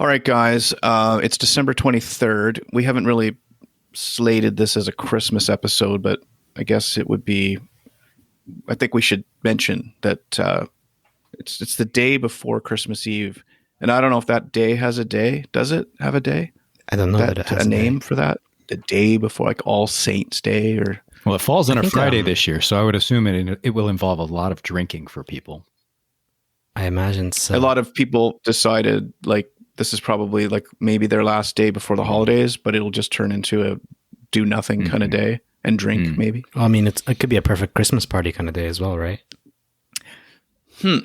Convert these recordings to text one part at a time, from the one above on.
All right, guys. It's December 23rd. We haven't really slated this as a Christmas episode, but I guess it would be. I think we should mention that it's the day before Christmas Eve, and I don't know if that day has a day. Does it have a day? I don't know that it has a name for that. The day before, like All Saints Day, or well, it falls on a Friday this year, so I would assume it will involve a lot of drinking for people. I imagine so. A lot of people decided like this is probably like maybe their last day before the holidays, but it'll just turn into a do nothing kind of day and drink maybe. Well, I mean, it could be a perfect Christmas party kind of day as well, right?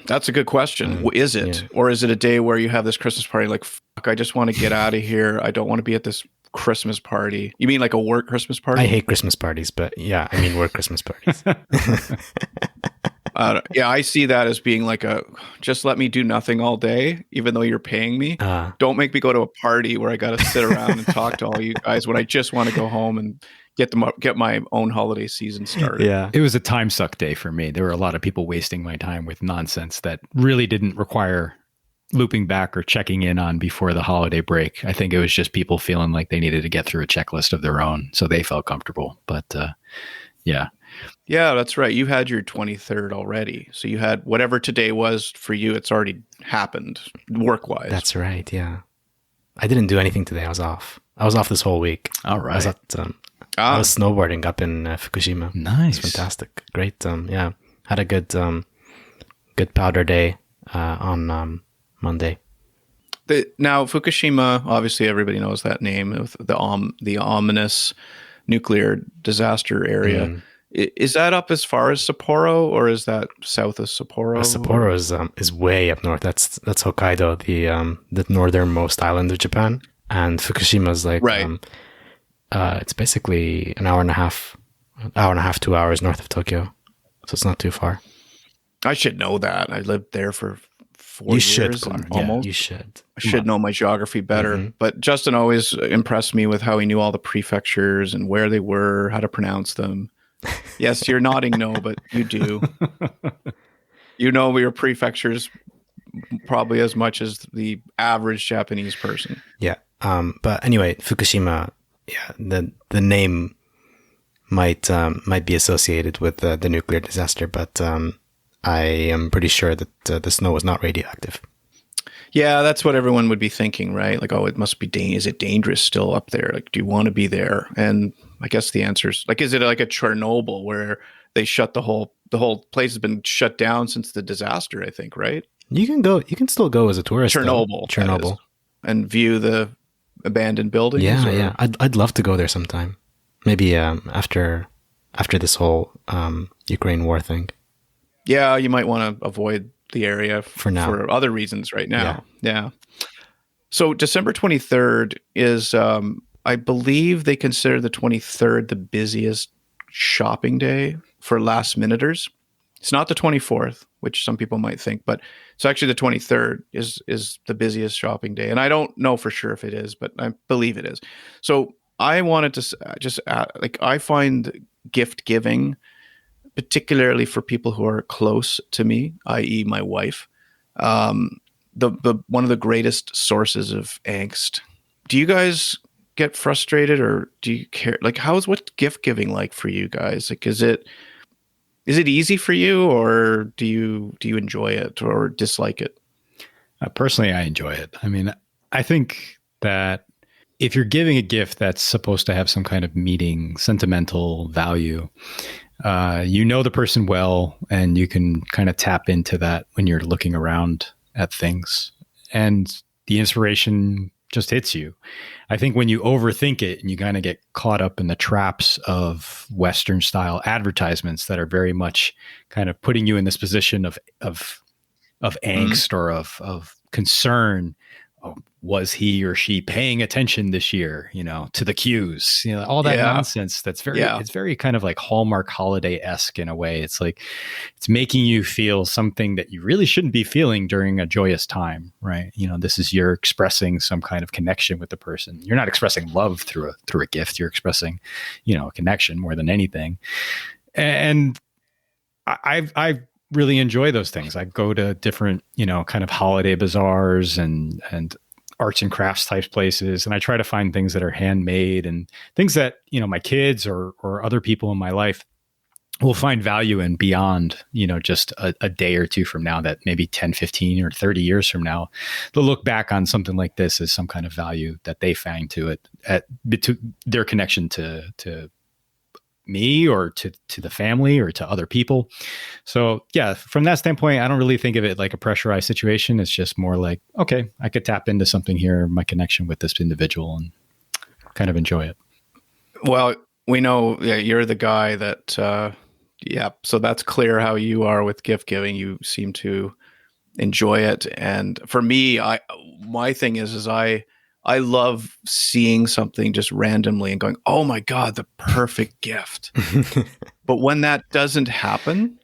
That's a good question. Is it? Yeah. Or is it a day where you have this Christmas party like, fuck, I just want to get out of here. I don't want to be at this Christmas party. You mean like a work Christmas party? I hate Christmas parties, but yeah, I mean work Christmas parties. Yeah, I see that as being like just let me do nothing all day, even though you're paying me. Don't make me go to a party where I got to sit around and talk to all you guys when I just want to go home and get my own holiday season started. Yeah. It was a time suck day for me. There were a lot of people wasting my time with nonsense that really didn't require looping back or checking in on before the holiday break. I think it was just people feeling like they needed to get through a checklist of their own, so they felt comfortable. But yeah. Yeah, that's right. You had your 23rd already. So you had whatever today was for you, it's already happened work-wise. That's right, yeah. I didn't do anything today. I was off. I was off this whole week. All right. I was snowboarding up in Fukushima. Nice. It was fantastic. Great. Yeah. Had a good powder day on Monday. Now, Fukushima, obviously everybody knows that name, with the ominous nuclear disaster area. Is that up as far as Sapporo, or is that south of Sapporo? Sapporo is way up north. That's Hokkaido, the northernmost island of Japan, and Fukushima is like right. It's basically an hour and a half, 2 hours north of Tokyo, so it's not too far. I should know that. I lived there for 4 years. Should, almost. Yeah, you should. I should know my geography better. But Justin always impressed me with how he knew all the prefectures and where they were, how to pronounce them. Yes, you're nodding no, but you do. You know your prefectures probably as much as the average Japanese person. Yeah. But anyway, Fukushima, yeah, the name might be associated with the nuclear disaster, but I am pretty sure that the snow was not radioactive. Yeah, that's what everyone would be thinking, right? Like, oh, it must be is it dangerous still up there? Like, do you want to be there? And I guess the answer is like, is it like a Chernobyl where they shut the whole place has been shut down since the disaster? I think, right? You can still go as a tourist. Chernobyl, and view the abandoned buildings. Yeah. I'd love to go there sometime. Maybe after this whole Ukraine war thing. Yeah, you might want to avoid the area for now, for other reasons right now. Yeah. So December 23rd is, I believe they consider the 23rd the busiest shopping day for last minuters. It's not the 24th, which some people might think, but it's actually the 23rd is the busiest shopping day. And I don't know for sure if it is, but I believe it is. So I wanted to just I find gift giving, particularly for people who are close to me, i.e. my wife, the one of the greatest sources of angst. Do you guys get frustrated, or do you care? Like, what's gift giving like for you guys? Like, is it easy for you, or do you enjoy it or dislike it? Personally, I enjoy it. I mean, I think that if you're giving a gift that's supposed to have some kind of meaning, sentimental value, you know the person well, and you can kind of tap into that when you're looking around at things, and the inspiration just hits you. I think when you overthink it and you kind of get caught up in the traps of Western style advertisements that are very much kind of putting you in this position of angst or of concern. Oh, was he or she paying attention this year, to the cues, all that nonsense. That's it's very kind of like Hallmark holiday-esque in a way. It's like, it's making you feel something that you really shouldn't be feeling during a joyous time, right? This is, you're expressing some kind of connection with the person. You're not expressing love through a gift. You're expressing, a connection more than anything. And I really enjoy those things. I go to different, kind of holiday bazaars and arts and crafts type places, and I try to find things that are handmade and things that, you know, my kids or other people in my life will find value in beyond, you know, just a day or two from now, that maybe 10, 15 or 30 years from now, they'll look back on something like this as some kind of value that they find to it, to their connection to me or to the family or to other people. So yeah, from that standpoint, I don't really think of it like a pressurized situation. It's just more like, okay, I could tap into something here, my connection with this individual, and kind of enjoy it. Well, we know you're the guy that, so that's clear how you are with gift giving. You seem to enjoy it. And for me, my thing is I love seeing something just randomly and going, oh my God, the perfect gift. But when that doesn't happen,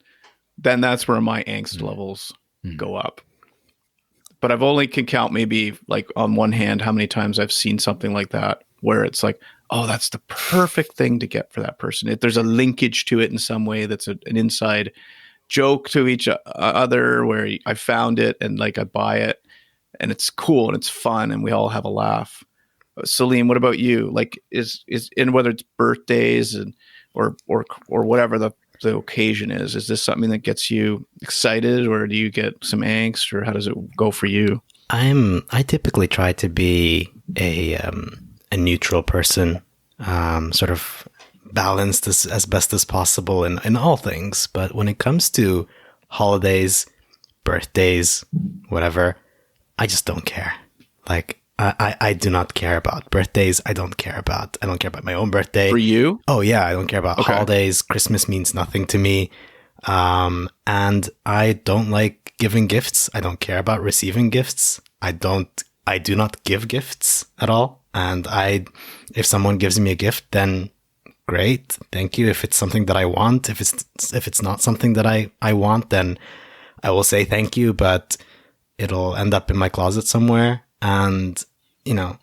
then that's where my angst levels go up. But I've only can count maybe like on one hand how many times I've seen something like that where it's like, oh, that's the perfect thing to get for that person. There's a linkage to it in some way that's an inside joke to each other where I found it and like I buy it and it's cool and it's fun and we all have a laugh. Sileem, what about you? Like is in whether it's birthdays and or whatever the occasion is this something that gets you excited, or do you get some angst, or how does it go for you? I typically try to be a neutral person, sort of balanced as best as possible in all things. But when it comes to holidays, birthdays, whatever, I just don't care. Like I do not care about birthdays. I don't care about my own birthday. For you? Oh yeah, I don't care about holidays. Christmas means nothing to me. And I don't like giving gifts. I don't care about receiving gifts. I do not give gifts at all. And if someone gives me a gift, then great. Thank you. If it's something that I want, if it's not something that I want, then I will say thank you, but it'll end up in my closet somewhere. And, you know,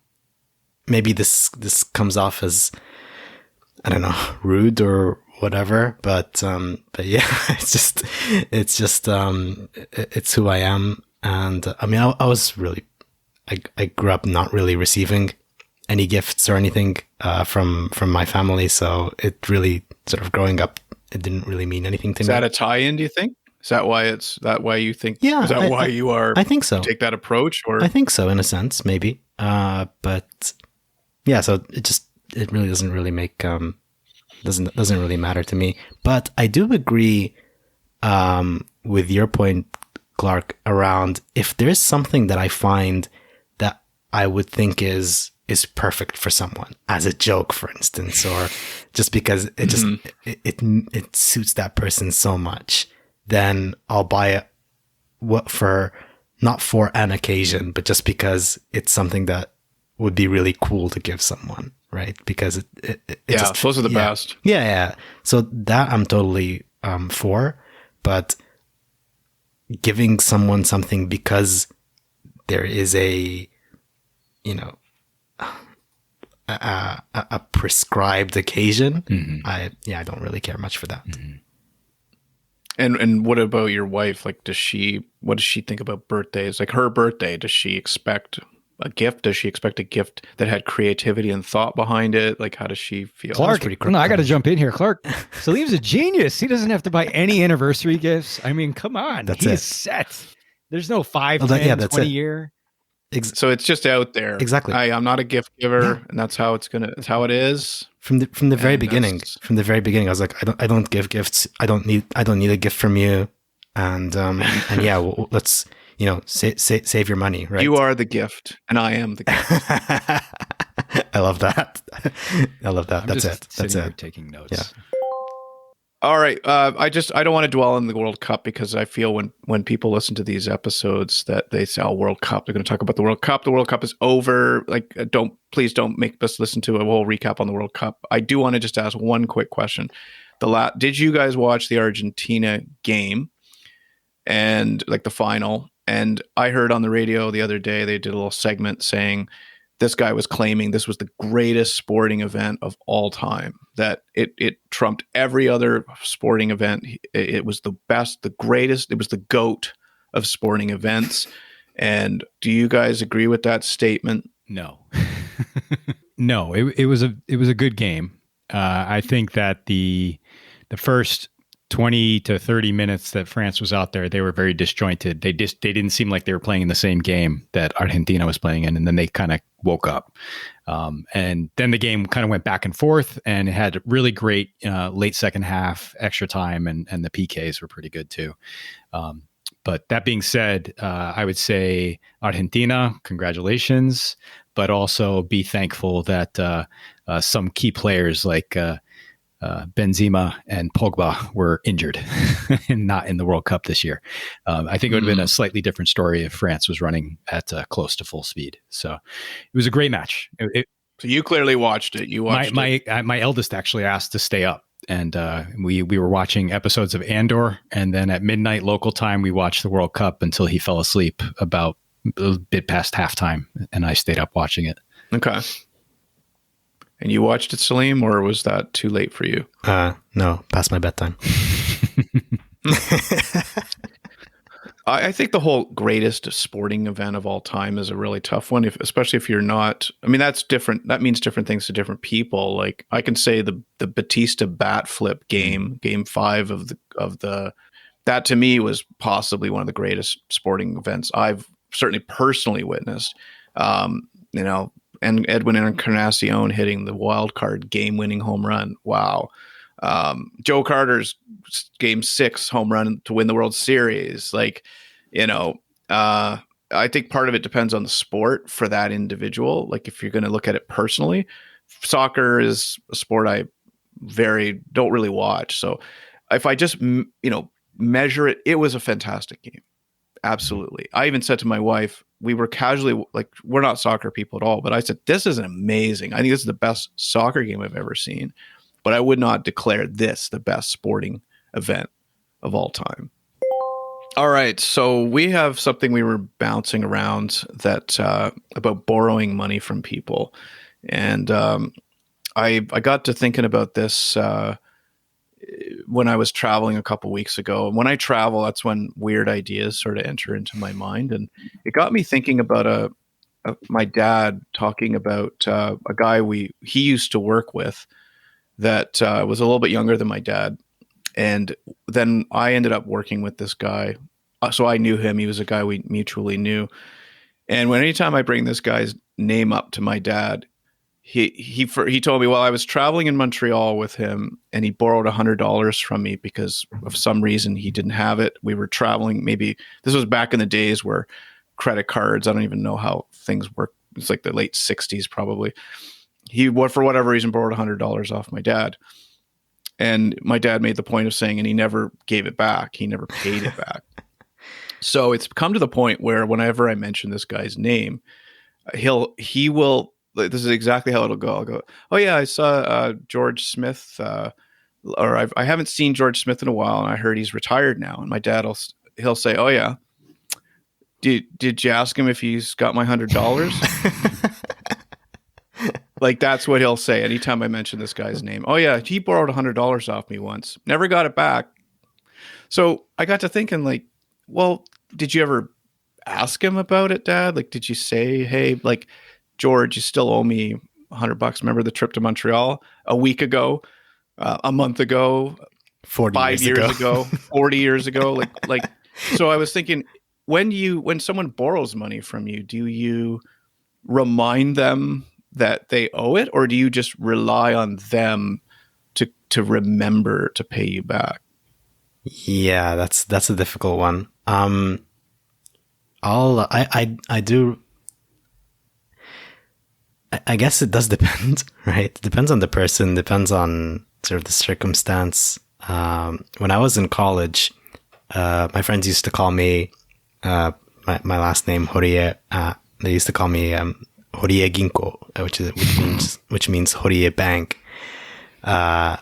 maybe this comes off as, I don't know, rude or whatever, but yeah, it's who I am. And I mean, I was really, I grew up not really receiving any gifts or anything from my family, so it really sort of growing up, it didn't really mean anything to me. Is that a tie-in, do you think? Is that why you think? Yeah, is that why you are? I think so. Take that approach, or I think so in a sense, maybe. But yeah, so it really doesn't really make doesn't really matter to me. But I do agree with your point, Clark, around if there's something that I find that I would think is perfect for someone as a joke, for instance, or just because it just it suits that person so much, then I'll buy it not for an occasion, but just because it's something that would be really cool to give someone, right? Because those are the best. Yeah. So that I'm totally for, but giving someone something because there is a prescribed occasion, I don't really care much for that. And what about your wife? Like, what does she think about birthdays? Like her birthday, does she expect a gift? Does she expect a gift that had creativity and thought behind it? Like, how does she feel? Clark, no, I got to jump in here. Clark, Salim's a genius. He doesn't have to buy any anniversary gifts. I mean, come on. He's set. There's no 5, 10, 20 year. So it's just out there. Exactly. I'm not a gift giver, and that's how it's how it is. From the very beginning. From the very beginning, I was like, I don't give gifts. I don't need a gift from you. And yeah, well, let's save your money, right? You are the gift, and I am the gift. I love that. That's it. That's it. Taking notes. Yeah. All right. I don't want to dwell on the World Cup, because I feel when people listen to these episodes that they say, "Oh, World Cup," they're going to talk about the World Cup. The World Cup is over. Like, please don't make us listen to a whole recap on the World Cup. I do want to just ask one quick question. Did you guys watch the Argentina game and like the final? And I heard on the radio the other day, they did a little segment saying this guy was claiming this was the greatest sporting event of all time, that it trumped every other sporting event. It was the best, the greatest. It was the GOAT of sporting events. And do you guys agree with that statement? No. No, it was a good game. I think that the first 20 to 30 minutes that France was out there, they were very disjointed. They didn't seem like they were playing in the same game that Argentina was playing in, and then they kind of woke up. And then the game kind of went back and forth, and it had really great late second half extra time, and the PKs were pretty good too. But that being said, I would say Argentina, congratulations, but also be thankful that some key players like Benzema and Pogba were injured and not in the World Cup this year. I think it would have been a slightly different story if France was running at close to full speed. So it was a great match. So you clearly watched it. You watched it. My eldest actually asked to stay up. And we were watching episodes of Andor, and then at midnight local time, we watched the World Cup until he fell asleep about a bit past halftime, and I stayed up watching it. Okay. And you watched it, Sileem, or was that too late for you? No, past my bedtime. I think the whole greatest sporting event of all time is a really tough one, especially if you're not. I mean, that's different. That means different things to different people. Like I can say the Batista bat flip game 5 of the that to me was possibly one of the greatest sporting events I've certainly personally witnessed. You know, and Edwin Encarnacion hitting the wild card game-winning home run. Wow. Joe Carter's game 6 home run to win the World Series. Like, you know, I think part of it depends on the sport for that individual. Like if you're going to look at it personally, soccer is a sport I don't really watch. So if I just, measure it, it was a fantastic game. Absolutely. I even said to my wife, we were casually like, we're not soccer people at all, but I said, this is amazing. I think this is the best soccer game I've ever seen. But I would not declare this the best sporting event of all time. All right. So we have something we were bouncing around that about borrowing money from people. And I got to thinking about this when I was traveling a couple weeks ago. And when I travel, that's when weird ideas sort of enter into my mind. And it got me thinking about my dad talking about a guy he used to work with that was a little bit younger than my dad. And then I ended up working with this guy. So I knew him. He was a guy we mutually knew. And anytime I bring this guy's name up to my dad, he told me, well, I was traveling in Montreal with him and he borrowed $100 from me because of some reason he didn't have it. We were traveling. Maybe this was back in the days where credit cards, I don't even know how things work. It's like the late 60s probably. He, for whatever reason, borrowed $100 off my dad. And my dad made the point of saying, and he never gave it back. He never paid it back. So it's come to the point where whenever I mention this guy's name, he will, this is exactly how it'll go. I'll go, oh yeah, I saw George Smith, or I haven't seen George Smith in a while, and I heard he's retired now. And my dad he'll say, oh yeah, did you ask him if he's got my $100? Like that's what he'll say anytime I mention this guy's name. Oh yeah, he borrowed $100 off me once. Never got it back. So I got to thinking, like, well, did you ever ask him about it, Dad? Like, did you say, hey, like, George, you still owe me $100? Remember the trip to Montreal a week ago, a month ago, 5 years ago, 40 years ago? Like. So I was thinking, when someone borrows money from you, do you remind them that they owe it, or do you just rely on them to remember to pay you back? Yeah, that's a difficult one. I guess it does depend, right? It depends on the person, depends on sort of the circumstance. When I was in college, my friends used to call me my last name Horie. They used to call me Horie Ginko, which means Horie Bank,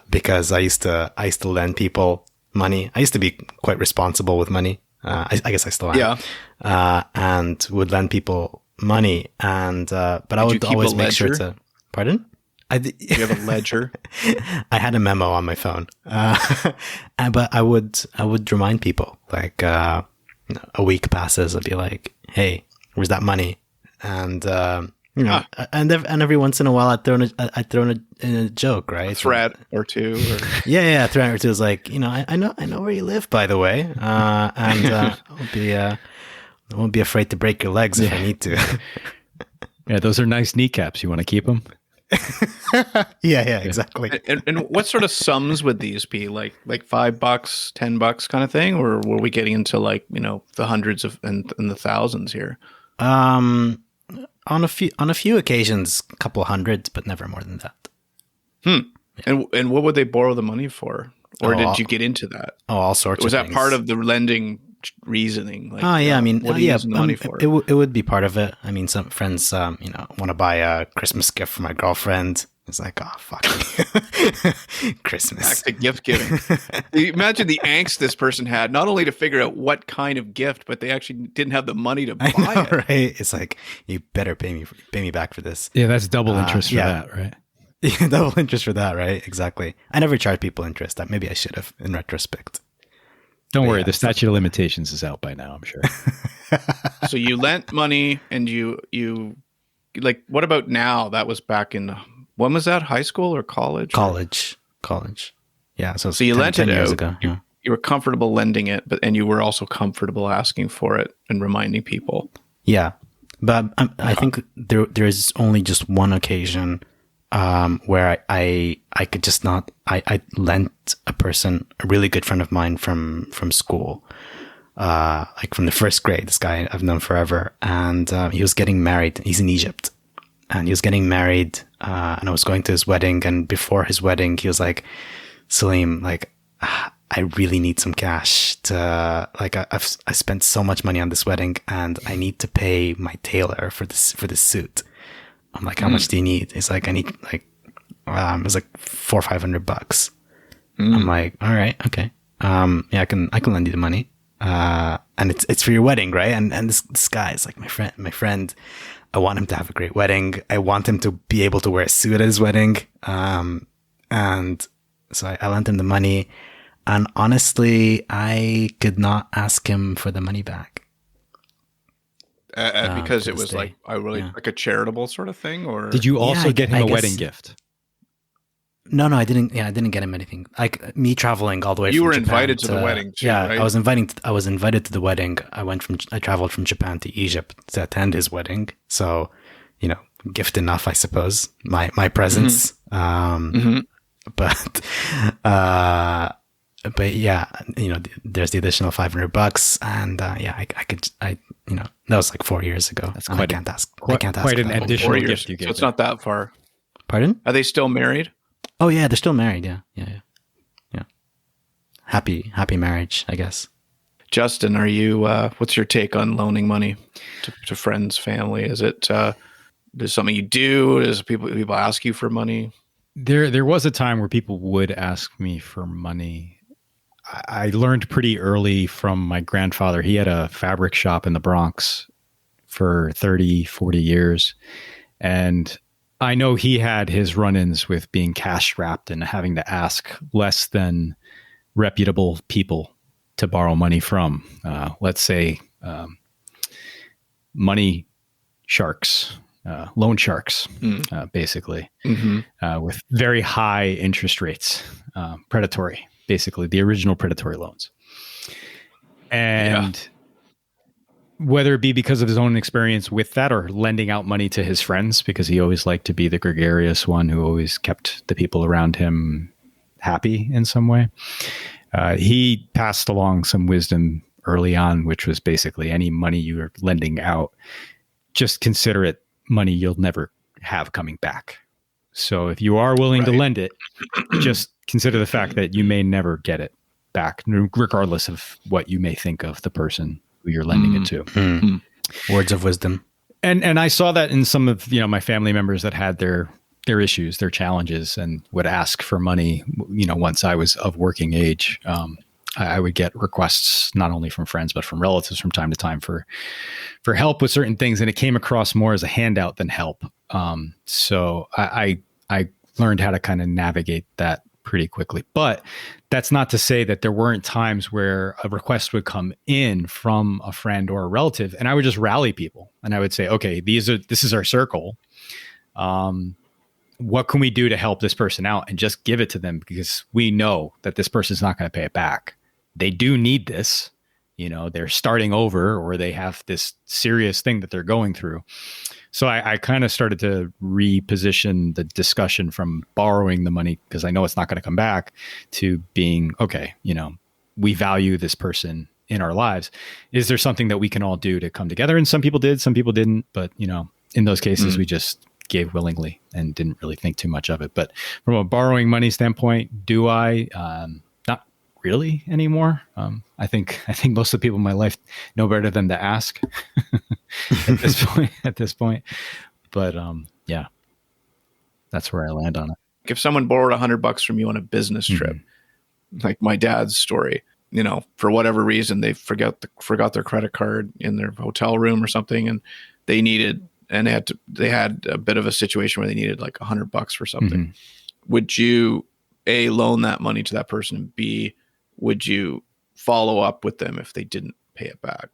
because I used to lend people money. I used to be quite responsible with money. I guess I still am. Yeah. And would lend people money, but I would always make sure to. Pardon? You have a ledger? I had a memo on my phone, but I would remind people, like a week passes, I'd be like, hey, where's that money? And and every once in a while I'd throw in a joke, right? A threat or two. Or... yeah, a threat or two is like, I know where you live, by the way, and I won't be afraid to break your legs if I need to. Yeah, those are nice kneecaps. You want to keep them? Yeah, exactly. And what sort of sums would these be? Like $5, $10 kind of thing, or were we getting into like the hundreds of and the thousands here? On a few occasions, a couple hundreds, but never more than that. Yeah. And what would they borrow the money for? Or did you get into that? All sorts was of that things. Part of the lending reasoning? Like, I mean, what are you using the money for? It would be part of it. I mean, some friends, want to buy a Christmas gift for my girlfriend. It's like, oh, fuck. Christmas. Back to gift giving. Imagine the angst this person had, not only to figure out what kind of gift, but they actually didn't have the money to buy it. Right? It's like, you better pay me back for this. Yeah, that's double interest for that, right? Yeah, double interest for that, right? Exactly. I never charge people interest. Maybe I should have, in retrospect. Don't worry, the statute of limitations is out by now, I'm sure. So you lent money, and you like, what about now? That was back in, when was that? High school or college? College. Yeah. So you lent 10 it years out. ago. Yeah. You were comfortable lending it, and you were also comfortable asking for it and reminding people. Yeah. But I think there is only just one occasion where I could just not. I lent a person, a really good friend of mine from school, like from the first grade. This guy I've known forever, and he was getting married. He's in Egypt, and he was getting married. And I was going to his wedding, and before his wedding, he was like, "Sileem, like, I really need some cash to like. I spent so much money on this wedding, and I need to pay my tailor for this suit." I'm like, "How much do you need?" He's like, "I need like, it was like $400 or $500." I'm like, "All right, okay, yeah, I can lend you the money, and it's for your wedding, right?" And this guy is like my friend. I want him to have a great wedding. I want him to be able to wear a suit at his wedding, and so I lent him the money. And honestly, I could not ask him for the money back. Because it was like like a charitable sort of thing, or did you also get him a wedding gift? No, I didn't. Yeah, I didn't get him anything. Like me traveling all the way. You from were Japan invited to the wedding too, yeah, right? I was invited to the wedding. I traveled from Japan to Egypt to attend his wedding. So, gift enough, I suppose. My presence. But yeah, there's the additional $500, and that was like 4 years ago. That's quite. I can't ask. Quite an additional gift you gave. So it's not that far. Pardon? Are they still married? Oh yeah, they're still married. Yeah. Happy marriage, I guess. Justin, are you? What's your take on loaning money to friends, family? Is it is something you do? Does people ask you for money? There was a time where people would ask me for money. I learned pretty early from my grandfather. He had a fabric shop in the Bronx for 30, 40 years. And I know he had his run-ins with being cash strapped and having to ask less than reputable people to borrow money from. Let's say money sharks, loan sharks, basically, with very high interest rates, predatory, basically the original predatory loans. And whether it be because of his own experience with that or lending out money to his friends, because he always liked to be the gregarious one who always kept the people around him happy in some way. He passed along some wisdom early on, which was basically any money you're lending out, just consider it money you'll never have coming back. So if you are willing to lend it, just consider the fact that you may never get it back, regardless of what you may think of the person who you're lending it to. Words of wisdom. And I saw that in some of my family members that had their issues, their challenges, and would ask for money. Once I was of working age, I would get requests not only from friends but from relatives from time to time for help with certain things, and it came across more as a handout than help. So I learned how to kind of navigate that pretty quickly. But that's not to say that there weren't times where a request would come in from a friend or a relative, and I would just rally people and I would say, okay, this is our circle. What can we do to help this person out, and just give it to them, because we know that this person's not going to pay it back. They do need this, they're starting over, or they have this serious thing that they're going through. So I kind of started to reposition the discussion from borrowing the money, because I know it's not going to come back, to being, okay, we value this person in our lives. Is there something that we can all do to come together? And some people did, some people didn't. But, in those cases, we just gave willingly and didn't really think too much of it. But from a borrowing money standpoint, do I? Not really anymore. I think most of the people in my life know better than to ask at this point. But yeah, that's where I land on it. If someone borrowed $100 from you on a business trip, like my dad's story, for whatever reason, they forgot their credit card in their hotel room or something, and they had a bit of a situation where they needed like $100 for something. Would you A, loan that money to that person, and B, would you follow up with them if they didn't pay it back?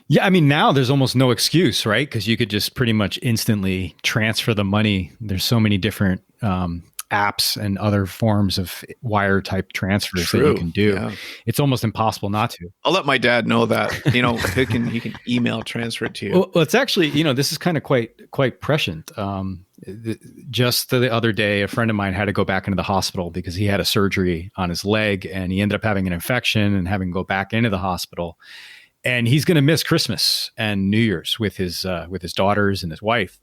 Yeah, I mean, now there's almost no excuse, right? Because you could just pretty much instantly transfer the money. There's so many different apps and other forms of wire type transfers that you can do. Yeah. It's almost impossible not to. I'll let my dad know that, he can email transfer it to you. Well, it's actually, this is kind of quite prescient. Just the other day, a friend of mine had to go back into the hospital because he had a surgery on his leg, and he ended up having an infection and having to go back into the hospital. And he's going to miss Christmas and New Year's with his daughters and his wife.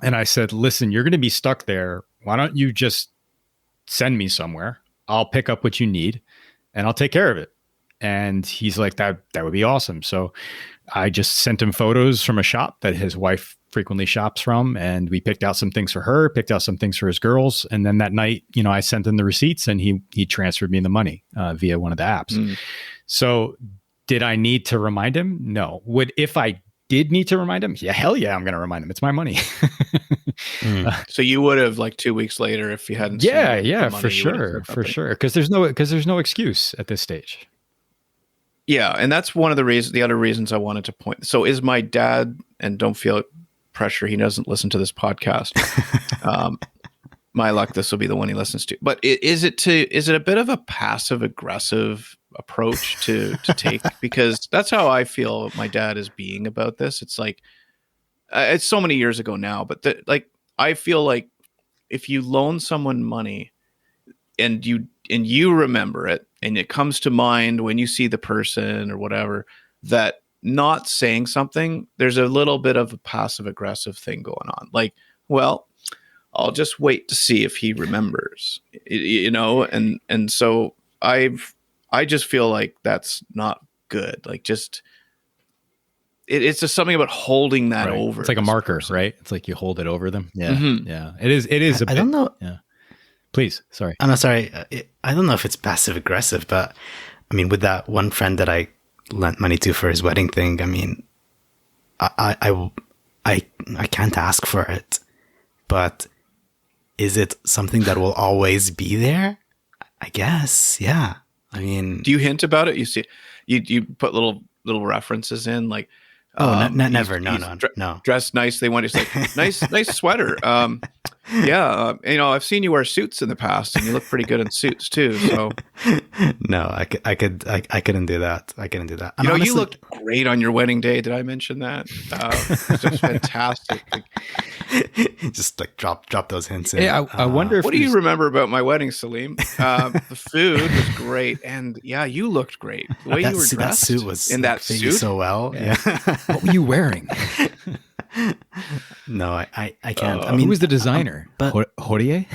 And I said, listen, you're going to be stuck there. Why don't you just send me somewhere? I'll pick up what you need and I'll take care of it. And he's like, that would be awesome. So I just sent him photos from a shop that his wife frequently shops from. And we picked out some things for her, picked out some things for his girls. And then that night, I sent him the receipts, and he transferred me the money via one of the apps. So did I need to remind him? No. If I did need to remind him? Yeah, hell yeah, I'm going to remind him. It's my money. So you would have, like 2 weeks later, if you hadn't. Yeah, for sure. Because there's no excuse at this stage. Yeah, and that's one of the other reasons I wanted to point. So is my dad, and don't feel pressure, he doesn't listen to this podcast. My luck, this will be the one he listens to. But is it a bit of a passive aggressive approach to take? Because that's how I feel my dad is being about this. It's like, it's so many years ago now, but I feel like if you loan someone money and you remember it, and it comes to mind when you see the person or whatever, that not saying something, there's a little bit of a passive aggressive thing going on. Like, well, I'll just wait to see if he remembers, and so I just feel like that's not good. Like, just it's just something about holding that over. It's like a marker, right? It's like you hold it over them. Yeah, yeah. It is. I don't know. Yeah. Please, sorry. I'm sorry. I don't know if it's passive aggressive, but I mean, with that one friend that I lent money to for his wedding thing, I mean, I can't ask for it, but is it something that will always be there? I guess, yeah. I mean, do you hint about it? You see, you put little references in, like, never. No. Dressed nice. They want to say, nice sweater. Yeah, I've seen you wear suits in the past, and you look pretty good in suits too. So, no, I couldn't do that. I couldn't do that. And honestly, you looked great on your wedding day. Did I mention that? It's just fantastic. Just like drop those hints in. Hey, I wonder if what do you remember about my wedding, Sileem? The food was great, and yeah, you looked great. The way you were dressed, that suit was in that suit so well. Yeah. What were you wearing? No, I can't. I mean, who was the designer? Horier?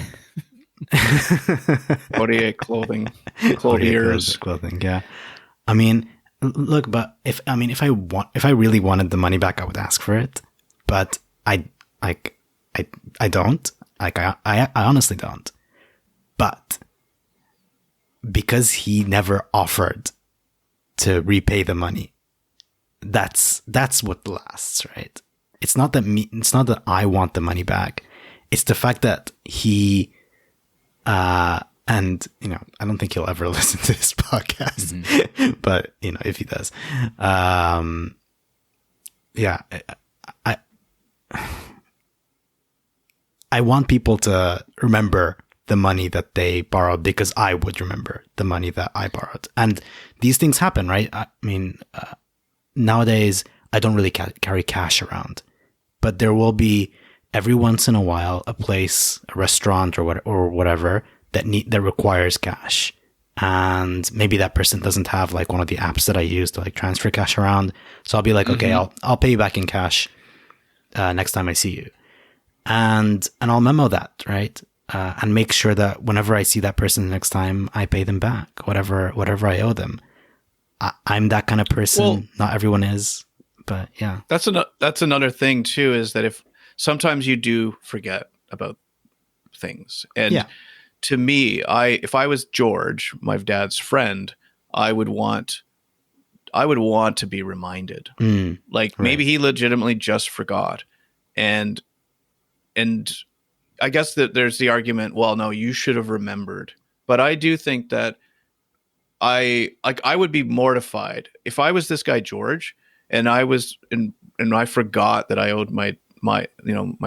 Horier clothiers. Clothing. Yeah. I mean, look, but if I really wanted the money back, I would ask for it. But I don't. I honestly don't. But because he never offered to repay the money, that's what lasts, right? It's not that I want the money back. It's the fact that he And, I don't think he'll ever listen to this podcast, but, if he does, yeah, I want people to remember the money that they borrowed, because I would remember the money that I borrowed. And these things happen, right? I mean, nowadays I don't really carry cash around, but there will be every once in a while a place, a restaurant or whatever that requires cash. And maybe that person doesn't have like one of the apps that I use to like transfer cash around. So I'll be like, okay, I'll pay you back in cash next time I see you. And I'll memo that, right? And make sure that whenever I see that person the next time, I pay them back, whatever I owe them. I'm that kind of person. Well, not everyone is, but yeah. That's another thing too, is that if sometimes you do forget about things. And to me, if I was George, my dad's friend, I would want to be reminded. Maybe he legitimately just forgot. And I guess that there's the argument, well, no, you should have remembered. But I do think that I would be mortified if I was this guy George and I forgot that I owed my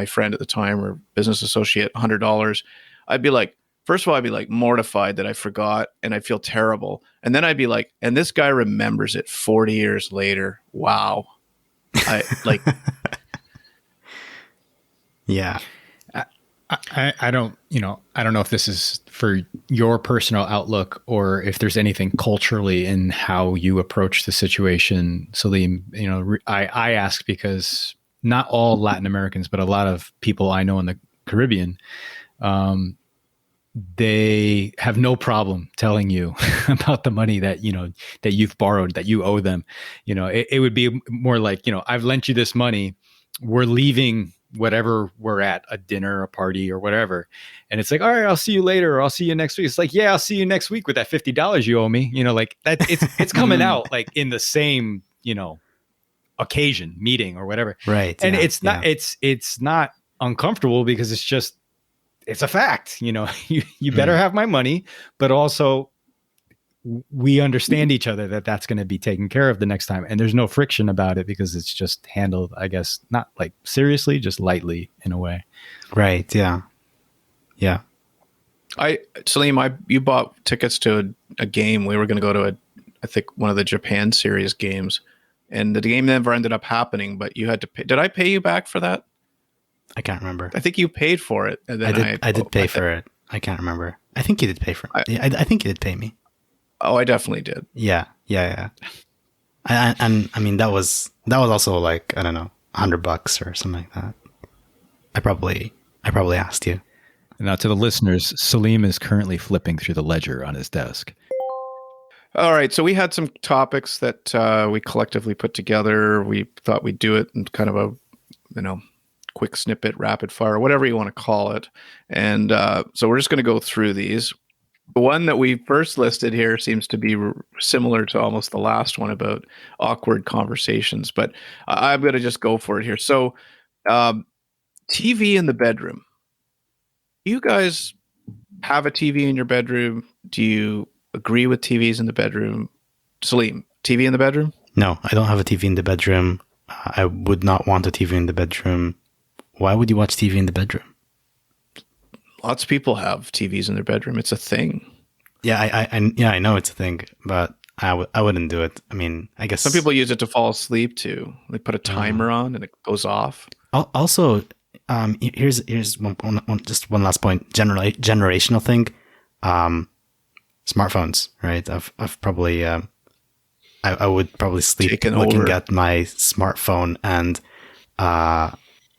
friend at the time or business associate $100. I'd be like, first of all, I'd be like mortified that I forgot and I feel terrible. And then I'd be like, and this guy remembers it 40 years later. Wow. Yeah. I don't know if this is for your personal outlook or if there's anything culturally in how you approach the situation, Sileem. I ask because not all Latin Americans, but a lot of people I know in the Caribbean, they have no problem telling you about the money that you've borrowed, that you owe them. It would be more like, I've lent you this money. We're leaving whatever we're at, a dinner, a party or whatever. And it's like, all right, I'll see you later. Or I'll see you next week. It's like, yeah, I'll see you next week with that $50 you owe me. Like that, it's coming out like in the same, occasion, meeting or whatever. Right. And it's not uncomfortable because it's a fact, you better have my money, but also we understand each other that's going to be taken care of the next time. And there's no friction about it because it's just handled, I guess, not like seriously, just lightly in a way. Right. Yeah. Yeah. Sileem, you bought tickets to a game. We were going to go to I think one of the Japan series games, and the game never ended up happening, but you had to pay. Did I pay you back for that? I can't remember. I think you paid for it. And then I did pay for it. I can't remember. I think you did pay for it. I think you did pay me. Oh, I definitely did. Yeah. And I mean, that was also like, I don't know, $100 or something like that. I probably asked you. Now to the listeners, Sileem is currently flipping through the ledger on his desk. All right. So we had some topics that we collectively put together. We thought we'd do it in kind of a, quick snippet, rapid fire, whatever you want to call it. And so we're just going to go through these. The one that we first listed here seems to be similar to almost the last one about awkward conversations, but I'm going to just go for it here. So TV in the bedroom. Do you guys have a TV in your bedroom? Do you agree with TVs in the bedroom? Sileem, TV in the bedroom? No, I don't have a TV in the bedroom. I would not want a TV in the bedroom. Why would you watch TV in the bedroom? Lots of people have TVs in their bedroom. It's a thing. Yeah, I know it's a thing, but I wouldn't do it. I mean, I guess some people use it to fall asleep too. They put a timer on and it goes off. Also, here's one last point. Generational thing. Smartphones, right? I've probably I would probably sleep looking at my smartphone, and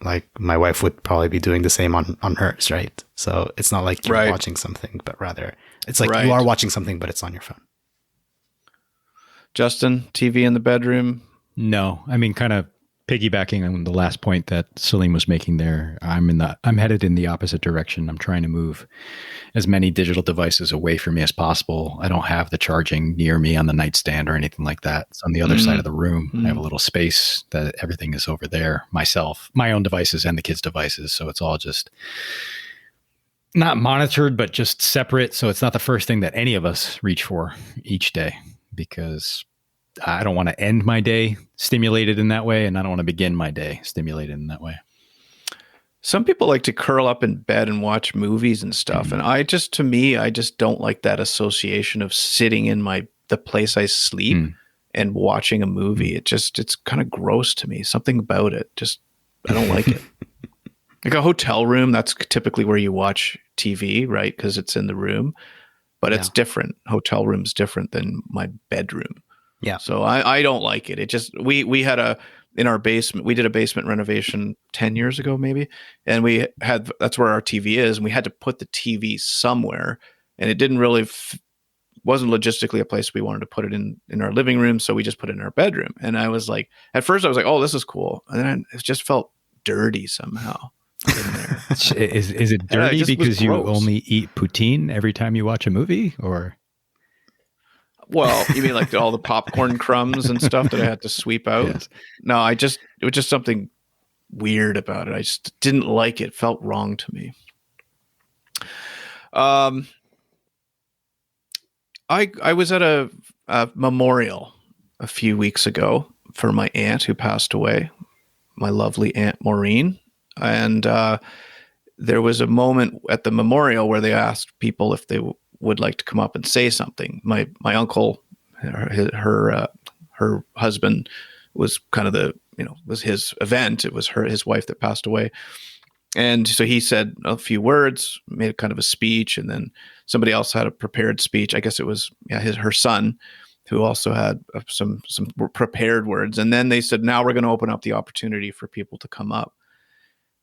like my wife would probably be doing the same on hers, right? So it's not like you're watching something, but rather it's like you are watching something, but it's on your phone. Justin, TV in the bedroom? No, I mean, kind of piggybacking on the last point that Sileem was making there. I'm headed in the opposite direction. I'm trying to move as many digital devices away from me as possible. I don't have the charging near me on the nightstand or anything like that. It's on the other side of the room. I have a little space that everything is over there. Myself, my own devices and the kids' devices. So it's all just not monitored, but just separate. So it's not the first thing that any of us reach for each day, because I don't want to end my day stimulated in that way, and I don't want to begin my day stimulated in that way. Some people like to curl up in bed and watch movies and stuff. And I just don't like that association of sitting in the place I sleep and watching a movie. It's kind of gross to me. Something about it. I don't like it. Like a hotel room, that's typically where you watch TV, right? Because it's in the room, but it's different. Hotel room's different than my bedroom. Yeah. So I don't like it. It just, we had in our basement, we did a basement renovation 10 years ago, maybe. And that's where our TV is. And we had to put the TV somewhere, and it didn't really, wasn't logistically a place we wanted to put it in our living room. So we just put it in our bedroom. And I was like, at first I was like, oh, this is cool. And then it just felt dirty somehow. Is it dirty because you only eat poutine every time you watch a movie, or? Well, you mean like all the popcorn crumbs and stuff that I had to sweep out? Yes. No, it was just something weird about it. I just didn't like it. It felt wrong to me. I was at a memorial a few weeks ago for my aunt who passed away, my lovely Aunt Maureen. And there was a moment at the memorial where they asked people if they would like to come up and say something. My uncle, her husband, was kind of was his event. It was his wife that passed away. And so he said a few words, made kind of a speech, and then somebody else had a prepared speech. I guess it was her son, who also had some prepared words. And then they said, now we're going to open up the opportunity for people to come up.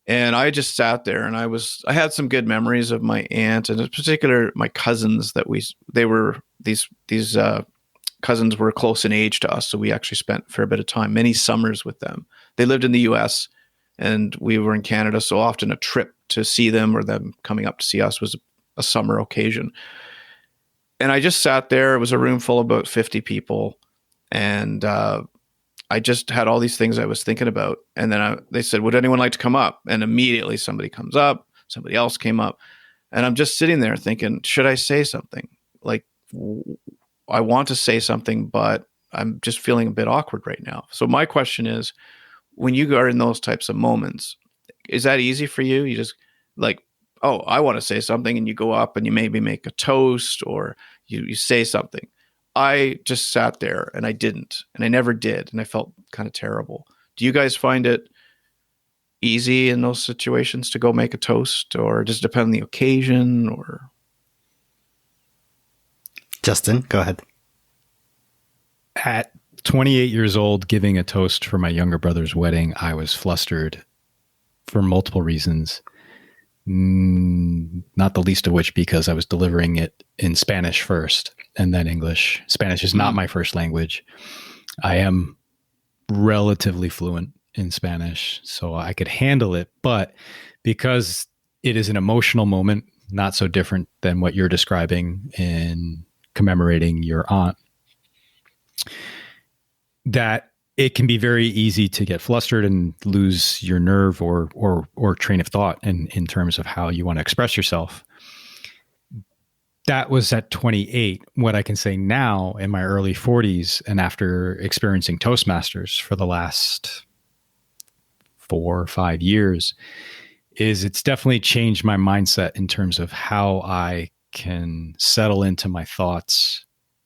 And I just sat there, and I had some good memories of my aunt, and in particular my cousins these cousins were close in age to us. So we actually spent a fair bit of time, many summers with them. They lived in the US and we were in Canada. So often a trip to see them or them coming up to see us was a summer occasion. And I just sat there. It was a room full of about 50 people. And, I just had all these things I was thinking about. And then they said, would anyone like to come up? And immediately somebody comes up, somebody else came up. And I'm just sitting there thinking, should I say something? Like, I want to say something, but I'm just feeling a bit awkward right now. So my question is, when you are in those types of moments, is that easy for you? You just like, oh, I want to say something, and you go up and you maybe make a toast or you say something. I just sat there and I didn't, and I never did. And I felt kind of terrible. Do you guys find it easy in those situations to go make a toast, or does it depend on the occasion? Or Justin, go ahead. At 28 years old, giving a toast for my younger brother's wedding, I was flustered for multiple reasons. Not the least of which because I was delivering it in Spanish first and then English. Spanish is not my first language. I am relatively fluent in Spanish, so I could handle it. But because it is an emotional moment, not so different than what you're describing in commemorating your aunt, that it can be very easy to get flustered and lose your nerve or train of thought in terms of how you want to express yourself. That was at 28. What I can say now in my early 40s, and after experiencing Toastmasters for the last 4 or 5 years, is it's definitely changed my mindset in terms of how I can settle into my thoughts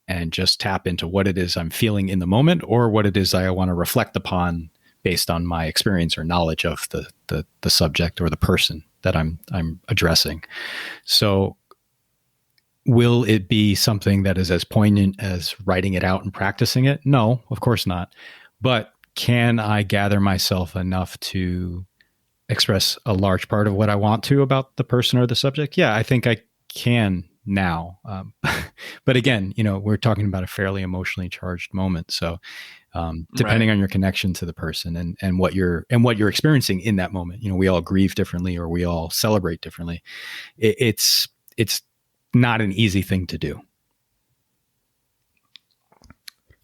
and just tap into what it is I'm feeling in the moment, or what it is I want to reflect upon based on my experience or knowledge of the subject or the person that I'm addressing. So will it be something that is as poignant as writing it out and practicing it? No, of course not. But can I gather myself enough to express a large part of what I want to about the person or the subject? Yeah, I think I can now. But again, we're talking about a fairly emotionally charged moment. So depending on your connection to the person and what you're experiencing in that moment, we all grieve differently, or we all celebrate differently. It's not an easy thing to do.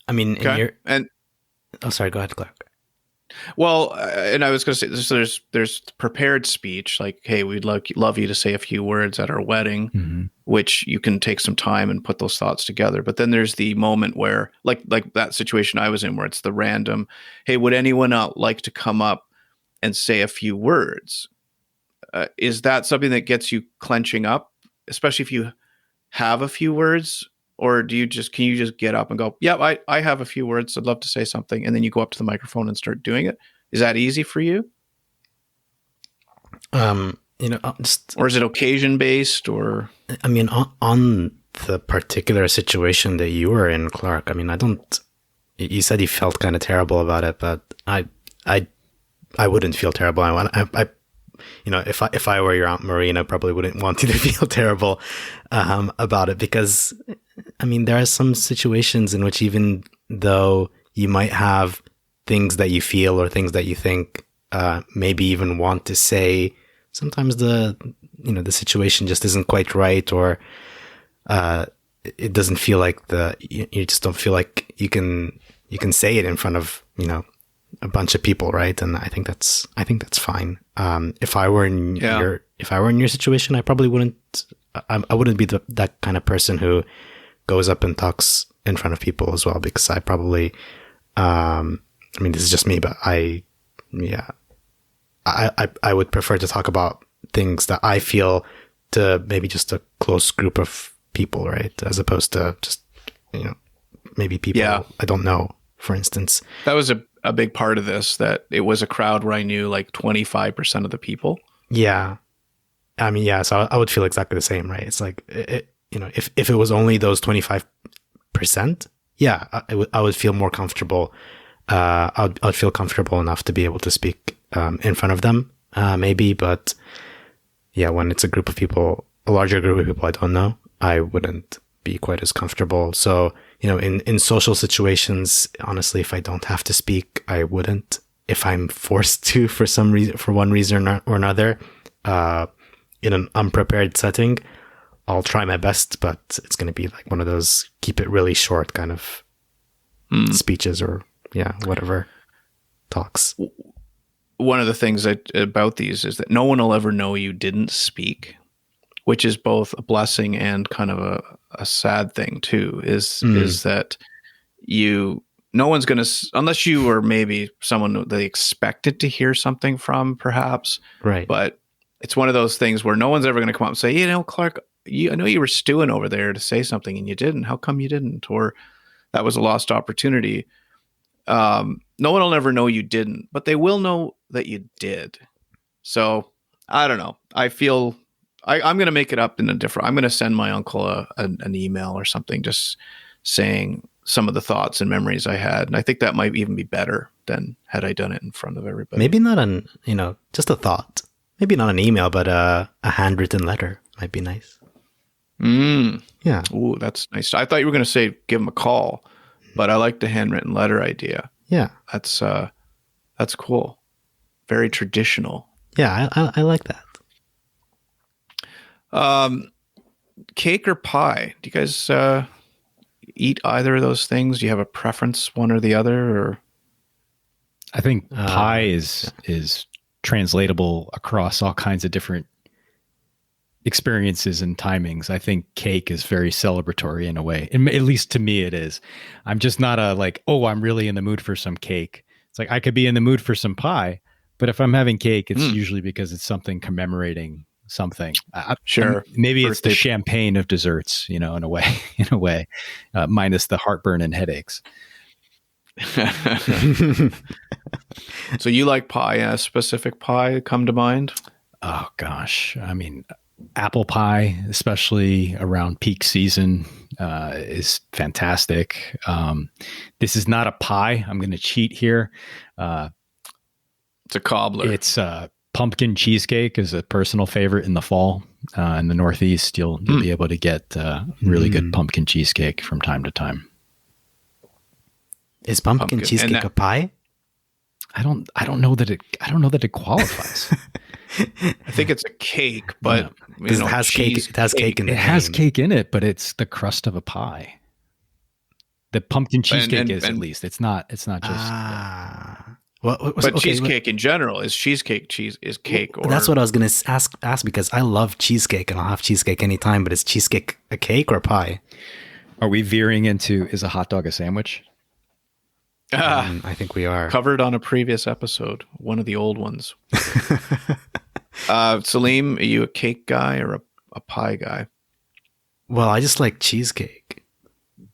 I mean, okay. sorry, go ahead, Clark. Well, and I was going to say, so there's prepared speech, like, hey, we'd love you to say a few words at our wedding, which you can take some time and put those thoughts together. But then there's the moment where, like that situation I was in, where it's the random, hey, would anyone else like to come up and say a few words? Is that something that gets you clenching up, especially if you have a few words? Or can you just get up and go, yeah, I have a few words. I'd love to say something. And then you go up to the microphone and start doing it. Is that easy for you? Or is it occasion based or? I mean, on the particular situation that you were in, Clark, I mean, you said you felt kind of terrible about it, but I wouldn't feel terrible. If I were your Aunt Maureen, I probably wouldn't want you to feel terrible about it, because I mean, there are some situations in which, even though you might have things that you feel or things that you think, maybe even want to say, sometimes the situation just isn't quite right, or it doesn't feel like you just don't feel like you can say it in front of a bunch of people, right? And I think that's fine. If I were in your situation, I probably wouldn't. I wouldn't be that kind of person who goes up and talks in front of people as well, because I probably. I mean, this is just me, but I would prefer to talk about things that I feel to maybe just a close group of people, right? As opposed to just maybe people I don't know, for instance. That was a big part of this, that it was a crowd where I knew like 25% of the people. Yeah. I mean, yeah, so I would feel exactly the same, right? It's like, if it was only those 25%, yeah, I would feel more comfortable. I'd feel comfortable enough to be able to speak in front of them, maybe. But yeah, when it's a group of people, a larger group of people I don't know, I wouldn't be quite as comfortable. So, in social situations, honestly, if I don't have to speak, I wouldn't. If I'm forced to, for some reason, for one reason or another, in an unprepared setting, I'll try my best, but it's going to be like one of those keep it really short kind of speeches, or whatever talks. One of the things about these is that no one will ever know you didn't speak, which is both a blessing and kind of a sad thing too, is that no one's going to, unless you are maybe someone they expected to hear something from, perhaps. Right. But it's one of those things where no one's ever going to come up and say, Clark, I know you were stewing over there to say something and you didn't. How come you didn't? Or that was a lost opportunity. No one will ever know you didn't, but they will know that you did. So I don't know. I feel I'm going to make it up in I'm going to send my uncle an email or something, just saying some of the thoughts and memories I had. And I think that might even be better than had I done it in front of everybody. Maybe not just a thought. Maybe not an email, but a handwritten letter might be nice. Yeah. Ooh, that's nice. I thought you were going to say give him a call, but I like the handwritten letter idea. Yeah. That's cool. Very traditional. Yeah, I like that. Cake or pie? Do you guys eat either of those things? Do you have a preference, one or the other? Or I think pie is translatable across all kinds of different experiences and timings. I think cake is very celebratory in a way. And at least to me it is. I'm just not I'm really in the mood for some cake. It's like I could be in the mood for some pie, but if I'm having cake, it's usually because it's something commemorating something. Sure. Maybe it's the champagne of desserts, in a way, minus the heartburn and headaches. So you like pie? A specific pie come to mind? Oh gosh. I mean, apple pie, especially around peak season, is fantastic. This is not a pie. I'm going to cheat here. It's a cobbler. It's pumpkin cheesecake is a personal favorite in the fall. In the Northeast, you'll be able to get really good pumpkin cheesecake from time to time. Is pumpkin cheesecake a pie? I don't know that it qualifies. I think it's a cake, but it has cake. It has cake in it. It has cake in it, but it's the crust of a pie. The pumpkin cheesecake is at least. It's not just. But cheesecake in general is cheesecake cheese is cake. Or that's what I was going to ask because I love cheesecake and I'll have cheesecake anytime. But is cheesecake a cake or a pie? Are we veering into is a hot dog a sandwich? I think we are. Covered on a previous episode, one of the old ones. Sileem, are you a cake guy or a pie guy? Well, I just like cheesecake.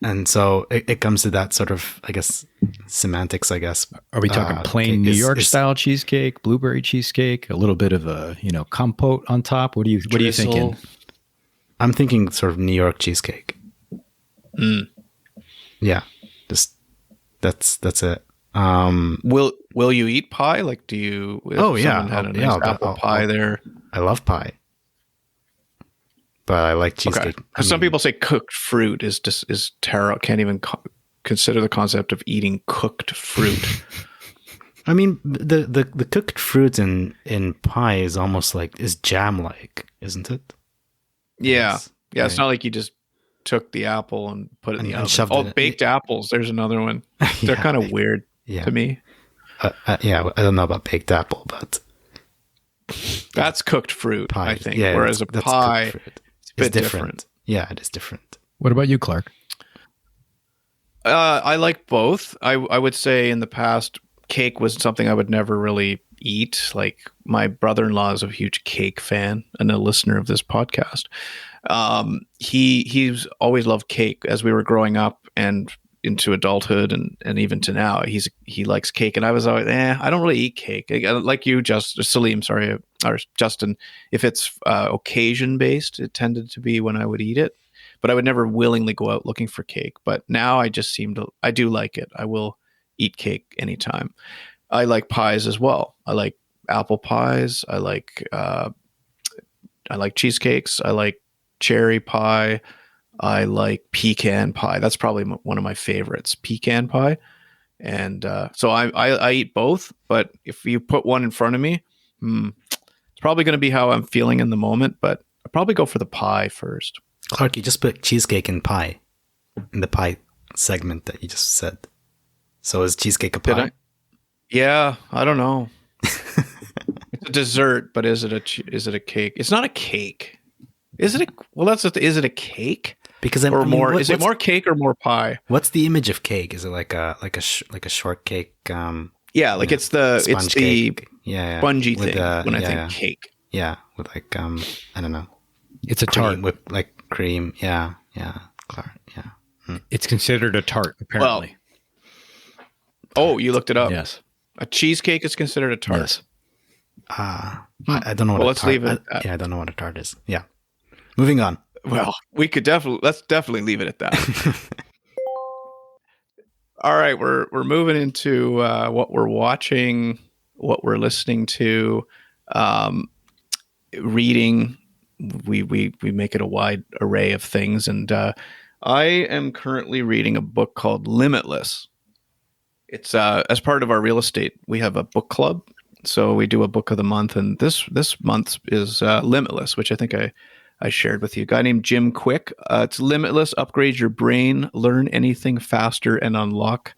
And so it comes to that sort of, I guess, semantics, I guess. Are we talking plain New York style cheesecake, blueberry cheesecake, a little bit of a, compote on top? What are you thinking? I'm thinking sort of New York cheesecake. Yeah. Just that's it. Will you eat pie? Like, do you? Had a nice apple pie there. I love pie, but I like cheesecake. Okay. Some people say cooked fruit is terrible. Can't even consider the concept of eating cooked fruit. I mean, the cooked fruit in pie is almost is jam like, isn't it? Yeah, It's not like you just took the apple and put it in the oven. Baked apples. There's another one. They're kind of weird to me. I don't know about baked apple, but that's cooked fruit, pie. I think. Yeah, whereas a pie is a bit different. Yeah, it is different. What about you, Clark? I like both. I would say in the past, cake was something I would never really eat. Like my brother-in-law is a huge cake fan and a listener of this podcast. He's always loved cake as we were growing up and into adulthood and even to now. He likes cake, and I was always, I don't really eat cake. Like you, Sileem, sorry, or Justin. If it's occasion based, it tended to be when I would eat it, but I would never willingly go out looking for cake. But now I do like it. I will eat cake anytime. I like pies as well. I like apple pies. I like cheesecakes. I like cherry pie. I like pecan pie. That's probably one of my favorites, pecan pie. And so I eat both, but if you put one in front of me, it's probably going to be how I'm feeling in the moment, but I'll probably go for the pie first. Clark, you just put cheesecake and pie in the pie segment that you just said. So is cheesecake a pie? Yeah, I don't know. It's a dessert, but is it a cake? It's not a cake. Is it is it a cake? Because is it more cake or more pie? What's the image of cake? Is it like a shortcake? It's the cake. Spongy thing when I think cake. Yeah, with I don't know. It's a tart with cream. Yeah. Clark. Yeah. It's considered a tart apparently. Oh, you looked it up. Yes. A cheesecake is considered a tart. Yes. I don't know what let's leave it. I don't know what a tart is. Yeah. Moving on. Well, let's definitely leave it at that. All right, we're moving into what we're watching, what we're listening to, reading. We make it a wide array of things, and I am currently reading a book called Limitless. It's as part of our real estate, we have a book club, so we do a book of the month, and this month is Limitless, which I think I shared with you. A guy named Jim Kwik. It's Limitless. Upgrade your brain, learn anything faster, and unlock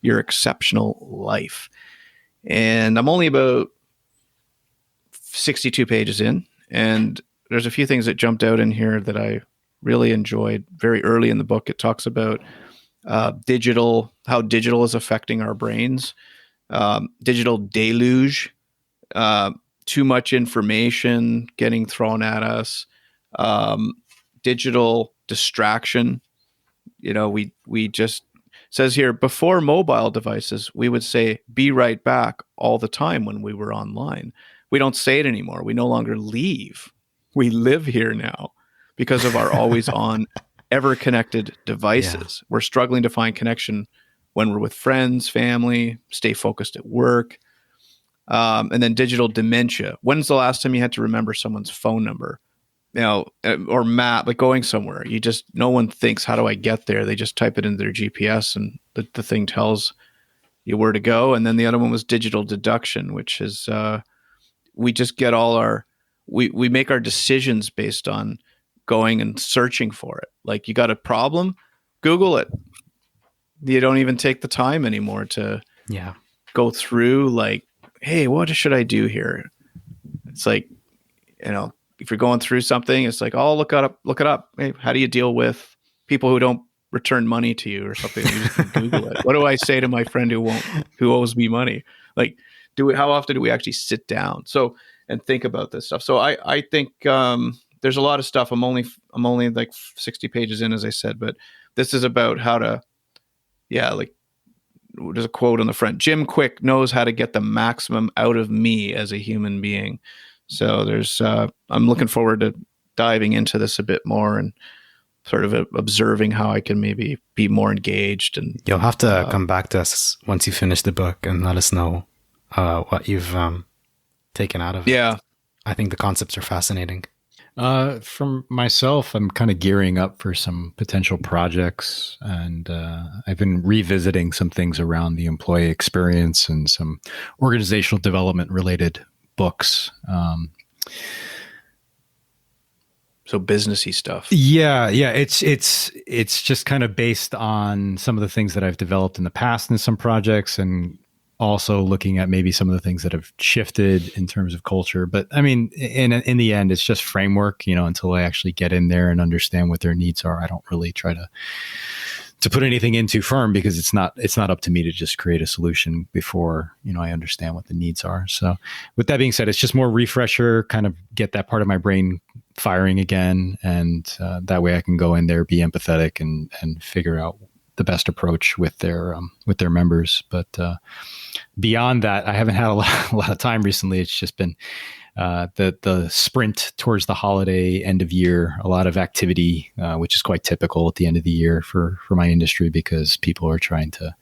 your exceptional life. And I'm only about 62 pages in, and there's a few things that jumped out in here that I really enjoyed. Very early in the book, it talks about how digital is affecting our brains, digital deluge, too much information getting thrown at us, digital distraction. We just says here, before mobile devices, we would say, be right back all the time when we were online. We don't say it anymore. We no longer leave. We live here now because of our always on, ever connected devices. Yeah. We're struggling to find connection when we're with friends, family, stay focused at work. And then digital dementia. When's the last time you had to remember someone's phone number? Or map, like going somewhere. No one thinks, how do I get there? They just type it into their GPS and the thing tells you where to go. And then the other one was digital deduction, which is we just get we make our decisions based on going and searching for it. Like, you got a problem, Google it. You don't even take the time anymore to go through like, hey, what should I do here? It's like, if you're going through something, it's like, oh, look it up. Hey, how do you deal with people who don't return money to you or something? You just Google it. What do I say to my friend who owes me money? Like, how often do we actually sit down and think about this stuff? So I think there's a lot of stuff. I'm only like 60 pages in, as I said, but this is about how to, like, there's a quote on the front. Jim Kwik knows how to get the maximum out of me as a human being. So I'm looking forward to diving into this a bit more and sort of observing how I can maybe be more engaged. And you'll have to come back to us once you finish the book and let us know what you've taken out of it. Yeah. I think the concepts are fascinating. From myself, I'm kind of gearing up for some potential projects, and I've been revisiting some things around the employee experience and some organizational development related books. So businessy stuff. Yeah. It's just kind of based on some of the things that I've developed in the past in some projects, and also looking at maybe some of the things that have shifted in terms of culture. But I mean, in the end, it's just framework, until I actually get in there and understand what their needs are. I don't really try to put anything in too firm, because it's not up to me to just create a solution before, I understand what the needs are. So with that being said, it's just more refresher, kind of get that part of my brain firing again. And that way I can go in there, be empathetic and figure out the best approach with their members. But beyond that, I haven't had a lot of time recently. It's just been the sprint towards the holiday end of year, a lot of activity, which is quite typical at the end of the year for my industry, because people are trying to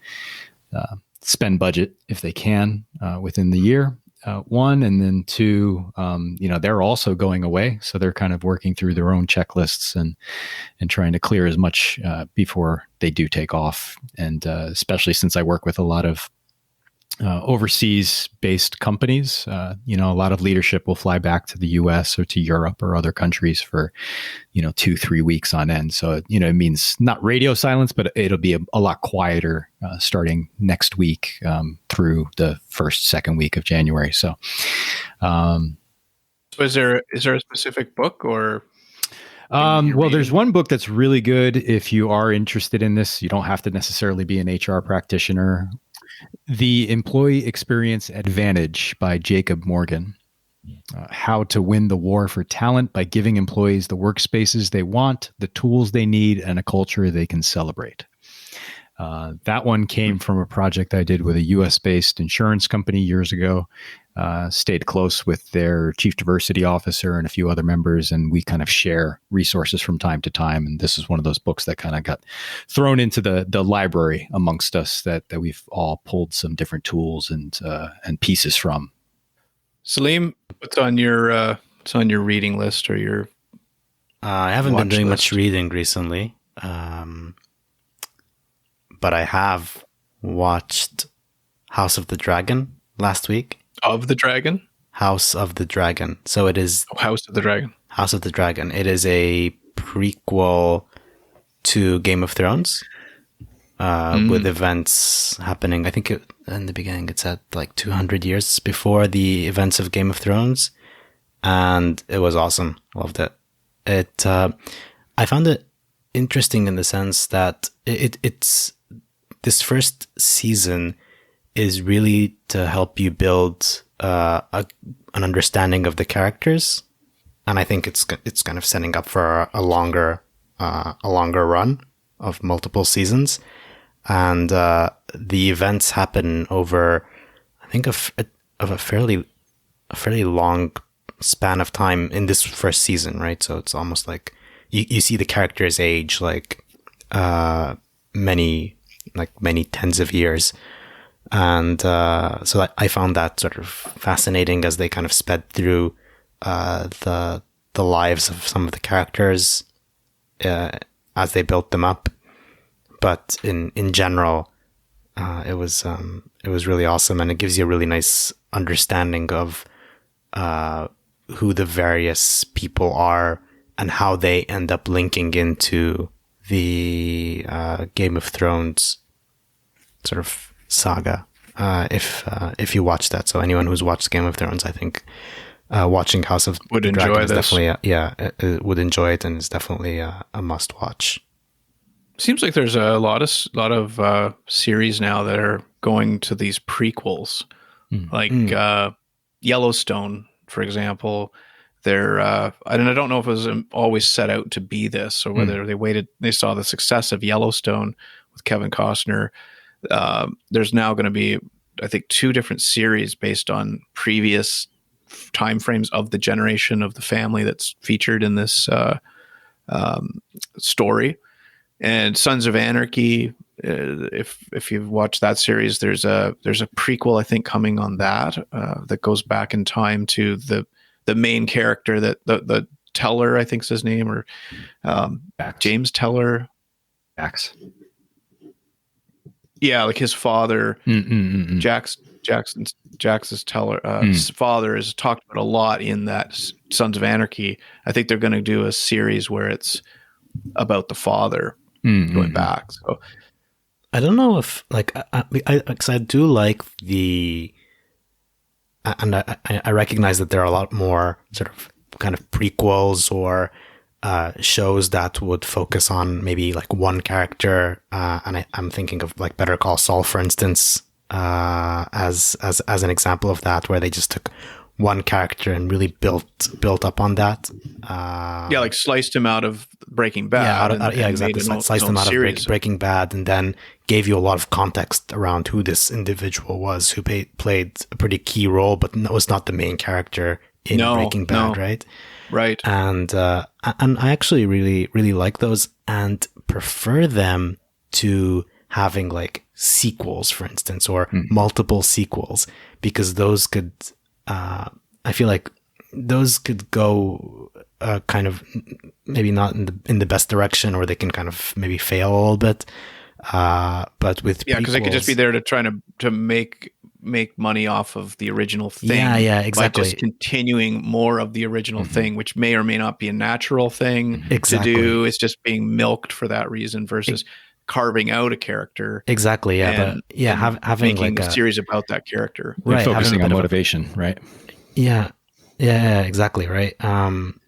spend budget if they can within the year. One, and then two, they're also going away. So they're kind of working through their own checklists and trying to clear as much before they do take off. And especially since I work with a lot of overseas based companies, a lot of leadership will fly back to the US or to Europe or other countries for, 2-3 weeks on end. So, it means not radio silence, but it'll be a lot quieter starting next week through the second week of January. So, is there a specific book or? Well, there's one book that's really good if you are interested in this. You don't have to necessarily be an HR practitioner. The Employee Experience Advantage by Jacob Morgan. How to win the war for talent by giving employees the workspaces they want, the tools they need, and a culture they can celebrate. That one came from a project I did with a US-based insurance company years ago. Stayed close with their chief diversity officer and a few other members, and we kind of share resources from time to time. And this is one of those books that kind of got thrown into the library amongst us that we've all pulled some different tools and pieces from. Sileem, what's on your reading list or your? I haven't been doing much reading recently, but I have watched House of the Dragon last week. Of the Dragon? House of the Dragon. So it is... House of the Dragon. House of the Dragon. It is a prequel to Game of Thrones with events happening. I think in the beginning it said like 200 years before the events of Game of Thrones. And it was awesome. Loved it. I found it interesting in the sense that it's this first season is really to help you build an understanding of the characters, and I think it's kind of setting up for a longer run of multiple seasons, and the events happen over, I think, of a fairly long span of time in this first season, right? So it's almost like you see the characters age like many tens of years. And so I found that sort of fascinating as they kind of sped through the lives of some of the characters as they built them up. But in general, it was really awesome, and it gives you a really nice understanding of who the various people are and how they end up linking into the Game of Thrones sort of saga. if you watch that. So anyone who's watched Game of Thrones, I think watching House of would the enjoy Dragon is this. definitely would enjoy it, and it's definitely a must watch. Seems like there's a lot of series now that are going to these prequels, like Yellowstone, for example. They're and I don't know if it was always set out to be this, or whether they saw the success of Yellowstone with Kevin Costner. There's now going to be, I think, 2 different series based on previous timeframes of the generation of the family that's featured in this story. And Sons of Anarchy, if you've watched that series, there's a prequel, I think, coming on that that goes back in time to the main character, that the Teller, I think is his name, or James Teller. Max. Yeah, like his father, Jackson's Teller. His father is talked about a lot in that Sons of Anarchy. I think they're going to do a series where it's about the father going back. So I don't know if because I do like the, and I recognize that there are a lot more sort of kind of prequels or shows that would focus on maybe like one character, and I'm thinking of like Better Call Saul, for instance, as an example of that, where they just took one character and really built up on that. Like sliced him out of Breaking Bad. Exactly. Sliced him out of Breaking Bad, and then gave you a lot of context around who this individual was, who played a pretty key role, but was not the main character in Breaking Bad, right? Right. And I actually really like those, and prefer them to having like sequels, for instance, or multiple sequels, because those could, I feel like those could go kind of maybe not in the best direction, or they can kind of maybe fail a little bit. But with because they could just be there to try to make money off of the original thing. Yeah, exactly. By just continuing more of the original thing, which may or may not be a natural thing to do. It's just being milked for that reason versus carving out a character. Exactly. Yeah. Having making like a series about that character. Right. Focusing on motivation. Right. Yeah, exactly. Right.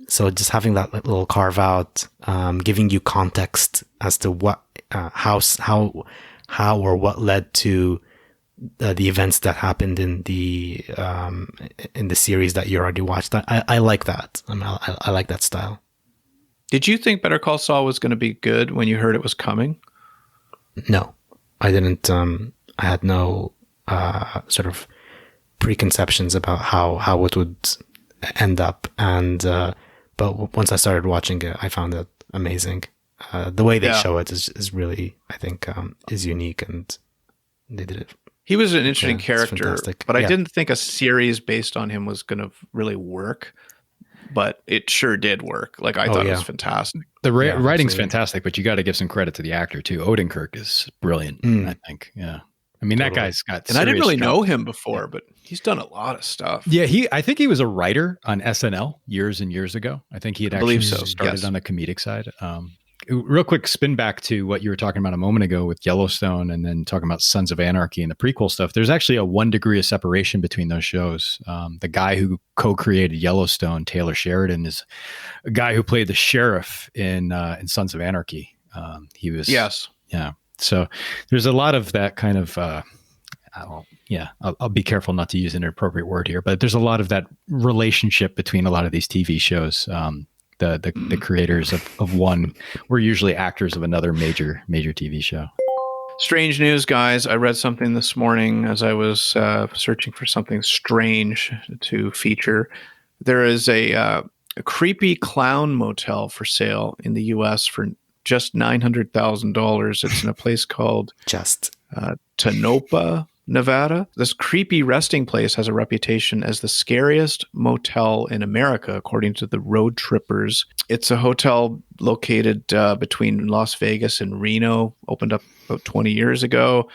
So just having that little carve out, giving you context as to what, how or what led to the events that happened in the series that you already watched. I like that. I like that style. Did you think Better Call Saul was going to be good when you heard it was coming? No, I didn't. I had no sort of preconceptions about how it would end up, and but once I started watching it, I found it amazing. The way they show it is really, I think, is unique, and they did it. He was an interesting character, but I didn't think a series based on him was going to really work. But it sure did work. Like I thought it was fantastic. The writing's fantastic, but you got to give some credit to the actor too. Odenkirk is brilliant, I think. Yeah. I mean, that guy's got. And I didn't really know him before, but he's done a lot of stuff. Yeah, I think he was a writer on SNL years and years ago. I think he had actually started on the comedic side. Real quick spin back to what you were talking about a moment ago with Yellowstone, and then talking about Sons of Anarchy and the prequel stuff. There's actually a 1 degree of separation between those shows. The guy who co-created Yellowstone, Taylor Sheridan, is a guy who played the sheriff in Sons of Anarchy. He was So there's a lot of that kind of I'll be careful not to use an inappropriate word here, but there's a lot of that relationship between a lot of these TV shows. The creators of one were usually actors of another major TV show. Strange news, guys. I read something this morning as I was searching for something strange to feature. There is a creepy clown motel for sale in the U.S. for just $900,000. It's in a place called Tonopah, Nevada. This creepy resting place has a reputation as the scariest motel in America, according to the Road Trippers. It's a hotel located between Las Vegas and Reno, opened up about 20 years ago.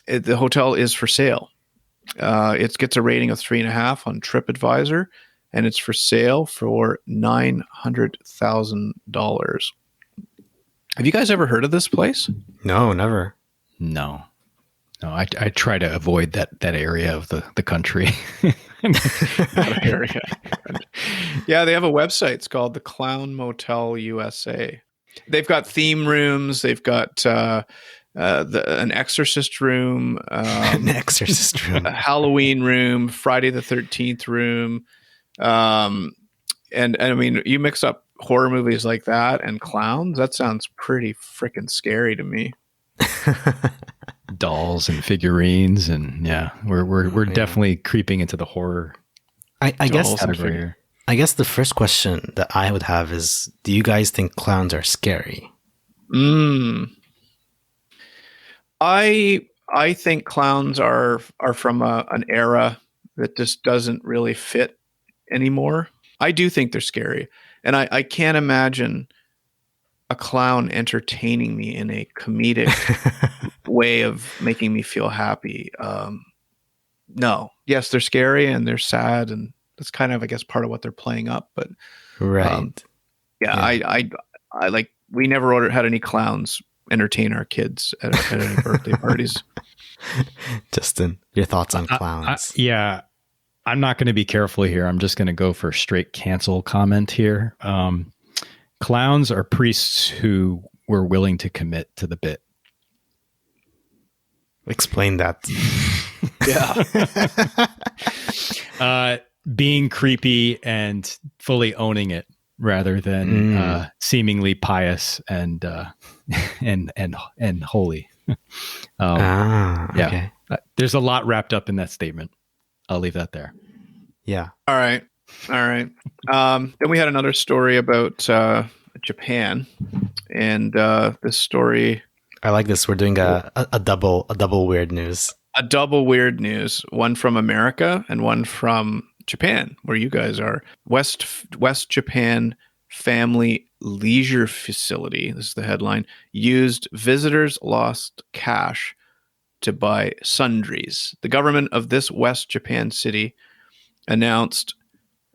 The hotel is for sale. It gets a rating of 3.5 on TripAdvisor, and it's for sale for $900,000. Have you guys ever heard of this place? No, never. No. No, I try to avoid that area of the country. That area. Yeah, they have a website. It's called the Clown Motel USA. They've got theme rooms. They've got an exorcist room, An exorcist room, a Halloween room, Friday the 13th room. And I mean, you mix up horror movies like that and clowns, that sounds pretty freaking scary to me. Dolls and figurines, and yeah, we're definitely creeping into the horror. I guess category here. I guess the first question that I would have is, do you guys think clowns are scary? I think clowns are from an era that just doesn't really fit anymore. I do think they're scary, and I can't imagine a clown entertaining me in a comedic way of making me feel happy. No, yes, they're scary and they're sad, and that's kind of, I guess, part of what they're playing up. But Right. yeah. I like, we never had any clowns entertain our kids at any birthday parties. Justin, your thoughts on clowns? Yeah, I'm not going to be careful here. I'm just going to go for straight cancel comment here. Clowns are priests who were willing to commit to the bit. Explain that. Yeah. Being creepy and fully owning it rather than seemingly pious and holy. Okay. Yeah. There's a lot wrapped up in that statement. I'll leave that there. Yeah. All right. Then we had another story about Japan, and this story. I like this. We're doing a double weird news. A double weird news. One from America and one from Japan, where you guys are. West Japan Family Leisure Facility, this is the headline, used visitors' lost cash to buy sundries. The government of this West Japan city announced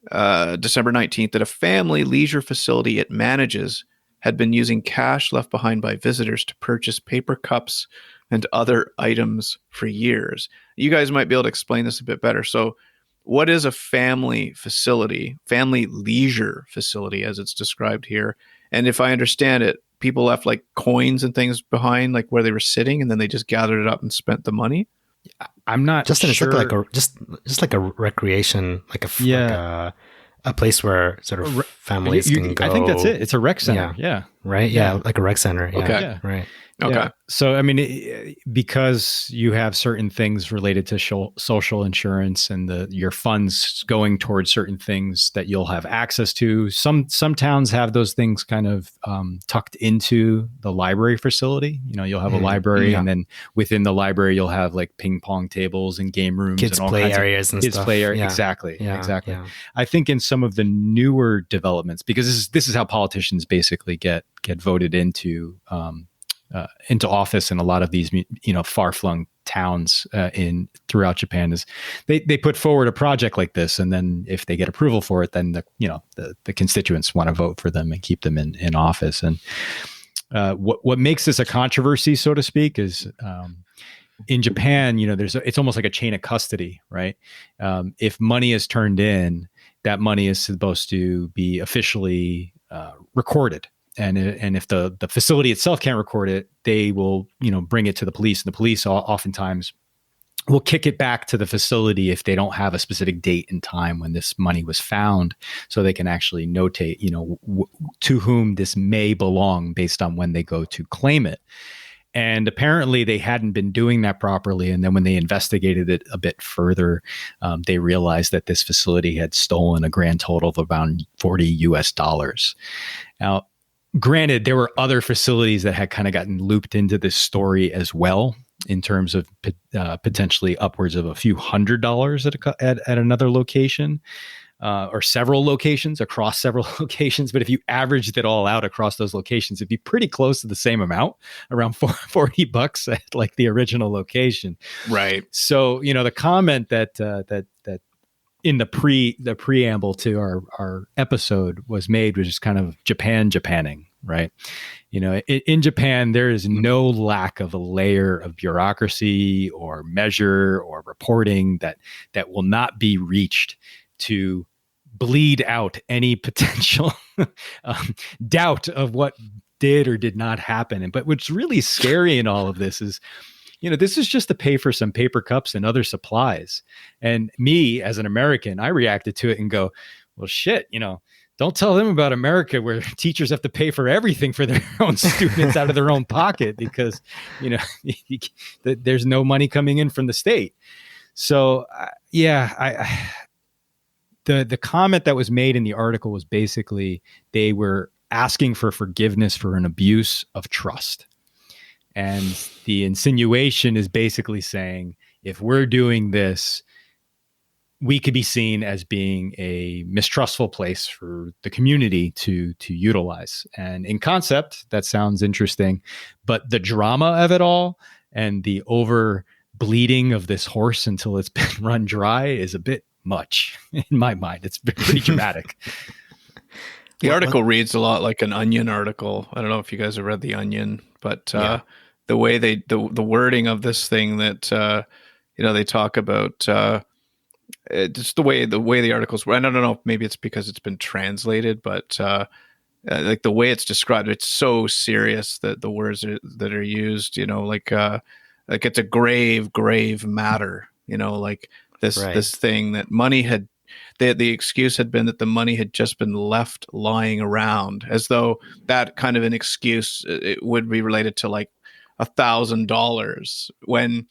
December 19th that a family leisure facility it manages had been using cash left behind by visitors to purchase paper cups and other items for years. You guys might be able to explain this a bit better. So what is a family facility, family leisure facility as it's described here? And if I understand it, people left like coins and things behind, like where they were sitting, and then they just gathered it up and spent the money? I'm not Justin, sure. It's like a recreation, like a place where sort of families can go. I think that's it. It's a rec center. Yeah. Right. Yeah. Like a rec center. Yeah. Okay. Yeah. Right. Okay. Yeah. So, I mean, because you have certain things related to social insurance and your funds going towards certain things that you'll have access to. Some towns have those things kind of tucked into the library facility. You know, you'll have a library, and then within the library, you'll have like ping pong tables and game rooms, kids and all play kinds areas of and kids stuff. play area. Yeah. Exactly. Yeah. Exactly. Yeah. I think in some of the newer developments, because this is how politicians basically get voted into office in a lot of these, far-flung towns throughout Japan, is they put forward a project like this, and then if they get approval for it, then the constituents want to vote for them and keep them in office. And what makes this a controversy, so to speak, is in Japan, it's almost like a chain of custody, right? If money is turned in, that money is supposed to be officially recorded. And if the facility itself can't record it, they will, bring it to the police. And the police oftentimes will kick it back to the facility if they don't have a specific date and time when this money was found, so they can actually notate, to whom this may belong based on when they go to claim it. And apparently they hadn't been doing that properly. And then when they investigated it a bit further, they realized that this facility had stolen a grand total of around $40. Now, granted, there were other facilities that had kind of gotten looped into this story as well, in terms of potentially upwards of a few $100s at another location, or several locations across several locations. But if you averaged it all out across those locations, it'd be pretty close to the same amount, around $40 at like the original location. Right. So, the comment that in the preamble to our episode was made, was just kind of Japanning, right? In Japan, there is no lack of a layer of bureaucracy or measure or reporting that will not be reached to bleed out any potential doubt of what did or did not happen. But what's really scary in all of this is, this is just to pay for some paper cups and other supplies. And me, as an American, I reacted to it and go, well, shit, don't tell them about America where teachers have to pay for everything for their own students out of their own pocket because, there's no money coming in from the state. So, the comment that was made in the article was basically they were asking for forgiveness for an abuse of trust. And the insinuation is basically saying, if we're doing this, we could be seen as being a mistrustful place for the community to utilize. And in concept, that sounds interesting, but the drama of it all and the over bleeding of this horse until it's been run dry is a bit much in my mind. It's pretty dramatic. The article reads a lot like an Onion article. I don't know if you guys have read the Onion, but the way the wording of this thing that they talk about. Just the way the articles were. I don't know. Maybe it's because it's been translated, but like the way it's described, it's so serious that the words that are used. Like it's a grave matter. Like this thing that money had. The excuse had been that the money had just been left lying around, as though that kind of an excuse it would be related to like $1,000 when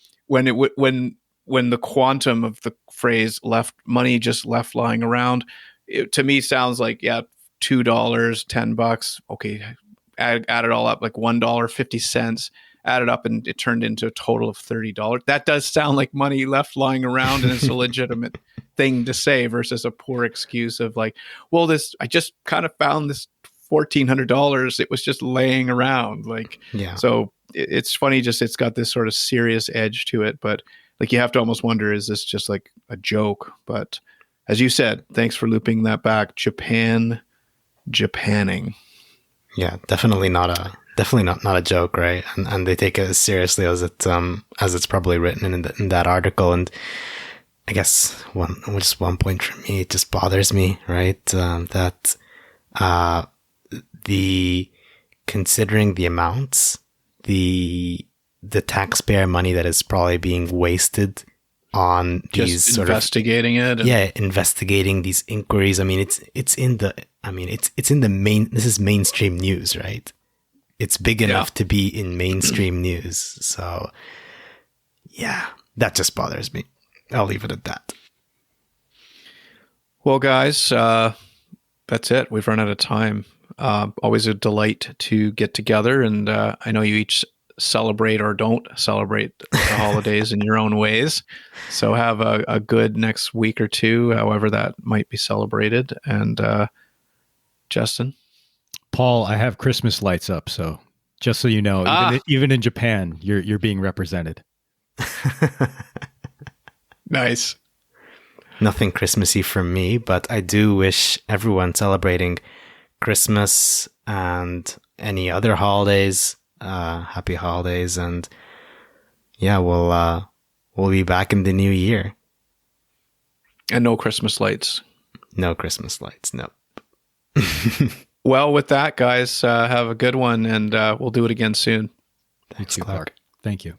the quantum of the phrase money just left lying around, it, to me sounds like, $2, $10. Okay. Add it all up, like $1.50, add it up and it turned into a total of $30. That does sound like money left lying around, and it's a legitimate thing to say versus a poor excuse of like, well, I just kind of found this $1,400. It was just laying around. Like, so it's funny. Just, it's got this sort of serious edge to it, but like you have to almost wonder, is this just like a joke? But as you said, thanks for looping that back. Japanning. Yeah, definitely not a joke, right? And they take it as seriously as it's probably written in that article. And I guess one point for me, it just bothers me, right? That considering the amounts, the taxpayer money that is probably being wasted on these just investigating investigating these inquiries. I mean, it's in the main. This is mainstream news, right? It's big enough to be in mainstream news. So, that just bothers me. I'll leave it at that. Well, guys, that's it. We've run out of time. Always a delight to get together, and I know you each celebrate or don't celebrate the holidays in your own ways. So have a good next week or two, however that might be celebrated. And Justin? Paul, I have Christmas lights up, so just so you know, even in Japan, you're being represented. Nice. Nothing Christmassy from me, but I do wish everyone celebrating Christmas and any other holidays happy holidays, and we'll be back in the new year. And no Christmas lights. No Christmas lights. No. Well, with that, guys, have a good one, and we'll do it again soon. Thanks, Clark. Thank you.